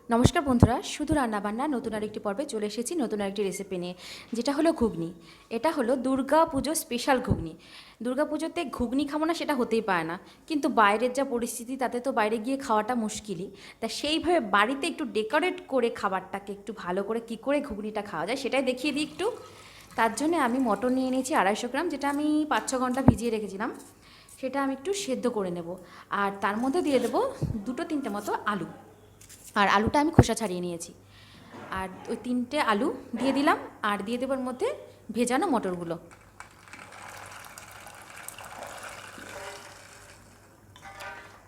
নমস্কার বন্ধুরা, শুধু রান্নাবান্না নতুন আরেকটি পর্বে চলে এসেছি নতুন আরেকটি রেসিপি নিয়ে, যেটা হলো ঘুগনি। এটা হলো দুর্গা পুজো স্পেশাল ঘুগনি। দুর্গা পুজোতে ঘুগনি খাবো না সেটা হতেই পারে না, কিন্তু বাইরের যা পরিস্থিতি তাতে তো বাইরে গিয়ে খাওয়াটা মুশকিলই। তা সেইভাবে বাড়িতে একটু ডেকোরেট করে খাবারটাকে একটু ভালো করে কী করে ঘুগনিটা খাওয়া যায় সেটাই দেখিয়ে দিই একটু। তার জন্য আমি মটর নিয়ে নিয়েছি 250 গ্রাম, যেটা আমি 5-6 ঘন্টা ভিজিয়ে রেখেছিলাম। সেটা আমি একটু সেদ্ধ করে নেব, আর তার মধ্যে দিয়ে দেবো 2-3টে মতো আলু। আর আলুটা আমি খোসা ছাড়িয়ে নিয়েছি। আর ওই 3টে আলু দিয়ে দিলাম, আর দিয়ে দেবার মধ্যে ভেজানো মটরগুলো।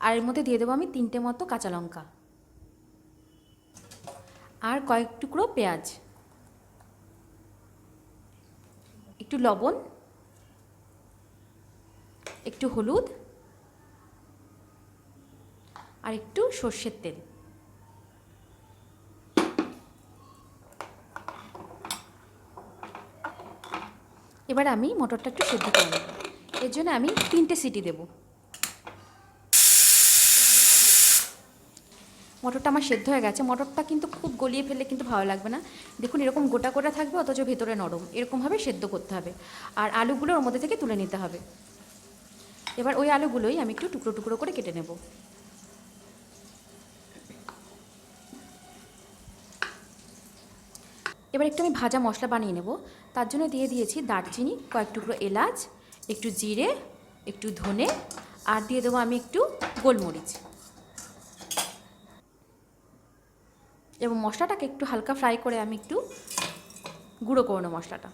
আর এর মধ্যে দিয়ে দেবো আমি 3টে মতো কাঁচা লঙ্কা, আর কয়েক টুকরো পেঁয়াজ, একটু লবণ, একটু হলুদ, আর একটু সর্ষের তেল। এবার আমি মটরটা একটু সেদ্ধ করে নেব। এর জন্য আমি 3টে সিটি দেব। মটরটা আমার সেদ্ধ হয়ে গেছে। মটরটা কিন্তু খুব গলিয়ে ফেললে কিন্তু ভালো লাগবে না। দেখুন, এরকম গোটা গোটা থাকবে, অথচ ভেতরে নরম, এরকমভাবে সেদ্ধ করতে হবে। আর আলুগুলো ওর মধ্যে থেকে তুলে নিতে হবে। এবার ওই আলুগুলোই আমি একটু টুকরো টুকরো করে কেটে নেব। এবার একটু আমি ভাজা মশলা বানিয়ে নেব। তার জন্য দিয়ে দিয়েছি দারচিনি, কয়েক টুকরো এলাচ, একটু জিরে, একটু ধনে, আর দিয়ে দেবো আমি একটু গোলমরিচ। এবং মশলাটাকে একটু হালকা ফ্রাই করে আমি একটু গুঁড়ো করে নেব মশলাটা।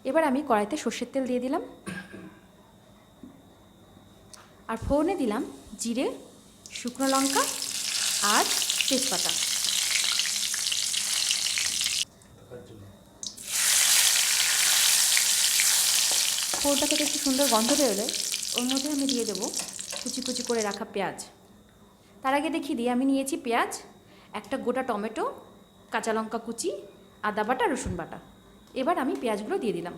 এবার আমি কড়াইতে সর্ষের তেল দিয়ে দিলাম, আর ফোড়নে দিলাম জিরে, শুকনো লঙ্কা, আর তেজপাতা। ফোড়নটা থেকে একটু সুন্দর গন্ধ বেরোলে ওর মধ্যে আমি দিয়ে দেবো কুচি কুচি করে রাখা পেঁয়াজ। তার আগে দেখিয়ে দিই, আমি নিয়েছি পেঁয়াজ, একটা গোটা টমেটো, কাঁচা লঙ্কা কুচি, আদা বাটা, রসুন বাটা। এবার আমি পেঁয়াজগুলো দিয়ে দিলাম।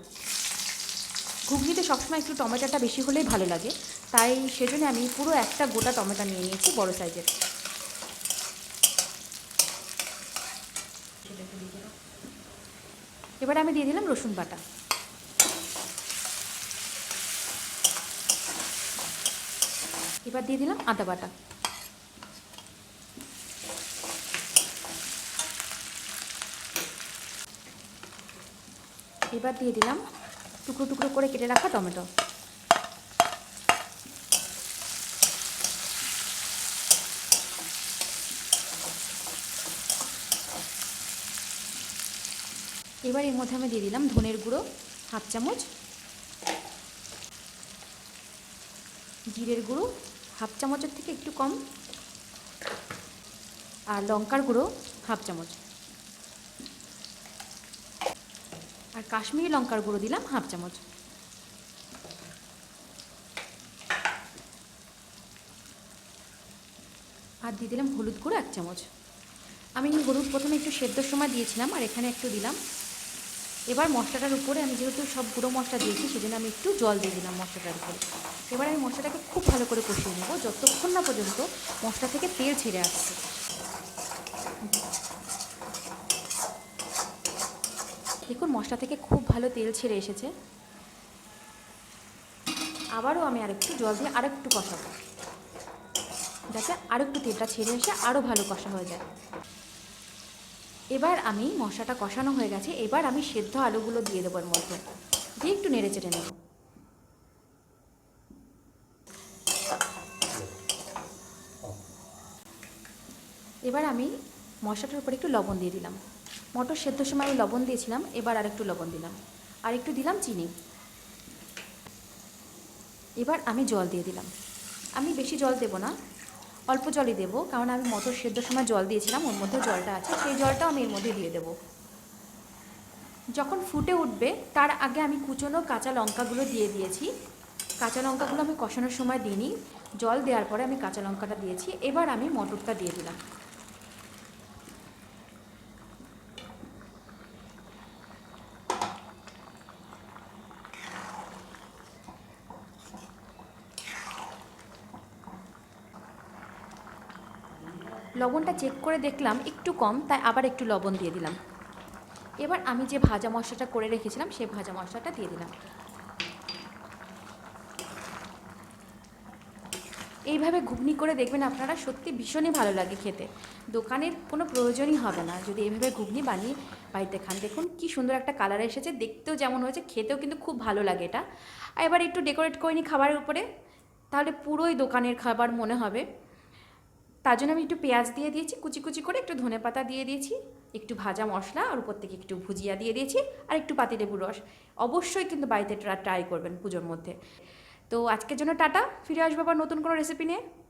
ঘুগনিতে সবসময় একটু টমেটোটা বেশি হলেই ভালো লাগে, তাই সেজন্য আমি পুরো একটা গোটা টমেটো নিয়ে নিয়েছি, বড় সাইজের। এবার আমি দিয়ে দিলাম রসুন বাটা। এবার দিয়ে দিলাম আদা বাটা। এবার দিয়ে দিলাম টুকরো টুকরো করে কেটে রাখা টমেটো। এবার এর মধ্যে আমি দিয়ে দিলাম ধনের গুঁড়ো হাফ চামচ, জিরের গুঁড়ো হাফ চামচের থেকে একটু কম, আর লঙ্কার গুঁড়ো হাফ চামচ, আর কাশ্মীরি লঙ্কার গুঁড়ো দিলাম হাফ চামচ। আর দিয়ে দিলাম হলুদ গুঁড়ো 1 চামচ। আমি হলুদ প্রথমে একটু সেদ্ধর সময় দিয়েছিলাম, আর এখানে একটু দিলাম। এবার মশলাটার উপরে আমি যেহেতু সব গুঁড়ো মশলা দিয়েছি, সেজন্য আমি একটু জল দিয়ে দিলাম মশলাটার উপরে। এবার আমি মশলাটাকে খুব ভালো করে কষিয়ে নেব যতক্ষণ না পর্যন্ত মশলা থেকে তেল ছেড়ে আসছে। দেখুন, মশলা থেকে খুব ভালো তেল ছেড়ে এসেছে। আবারও আমি আরেকটু জল দিয়ে আরেকটু কষাবো, যাতে আরেকটু তেলটা ছেড়ে এসে আরও ভালো কষা হয়ে যায়। এবার আমি মশলাটা কষানো হয়ে গেছে, এবার আমি সেদ্ধ আলুগুলো দিয়ে দেবো এর মধ্যে, দিয়ে একটু নেড়ে চেড়ে নেব। এবার আমি মশলাটার উপর একটু লবণ দিয়ে দিলাম। মটর সেদ্ধর সময় আমি লবণ দিয়েছিলাম, এবার আরেকটু লবণ দিলাম, আর একটু দিলাম চিনি। এবার আমি জল দিয়ে দিলাম। আমি বেশি জল দেব না, অল্প জলই দেবো, কারণ আমি মটর সেদ্ধর সময় জল দিয়েছিলাম, ওর মধ্যে জলটা আছে, সেই জলটাও আমি এর মধ্যে দিয়ে দেবো। যখন ফুটে উঠবে তার আগে আমি কুচনো কাঁচা লঙ্কাগুলো দিয়ে দিয়েছি। কাঁচা লঙ্কাগুলো আমি কষানোর সময় দিইনি, জল দেওয়ার পরে আমি কাঁচা লঙ্কাটা দিয়েছি। এবার আমি মটরটা দিয়ে দিলাম। লবণটা চেক করে দেখলাম একটু কম, তাই আবার একটু লবণ দিয়ে দিলাম। এবার আমি যে ভাজা মশলাটা করে রেখেছিলাম সেই ভাজা মশলাটা দিয়ে দিলাম। এইভাবে ঘুগনি করে দেখবেন আপনারা, সত্যি ভীষণই ভালো লাগে খেতে। দোকানের কোনো প্রয়োজনই হবে না যদি এইভাবে ঘুগনি বানিয়ে বাড়িতে খান। দেখুন কি সুন্দর একটা কালার এসেছে, দেখতেও যেমন হয়েছে খেতেও কিন্তু খুব ভালো লাগে এটা। আর এবার একটু ডেকোরেট করে নিই খাবারের উপরে, তাহলে পুরোই দোকানের খাবার মনে হবে। তার জন্য আমি একটু পেঁয়াজ দিয়ে দিয়েছি কুচি কুচি করে, একটু ধনেপাতা দিয়ে দিয়েছি, একটু ভাজা মশলা, আর উপর থেকে একটু ভুজিয়া দিয়ে দিয়েছি, আর একটু পাতিলেবুর রস। অবশ্যই কিন্তু বাড়িতে ট্রাই করবেন পুজোর মধ্যে। তো আজকের জন্য টাটা, ফিরে আসবো আবার নতুন কোনো রেসিপি নিয়ে।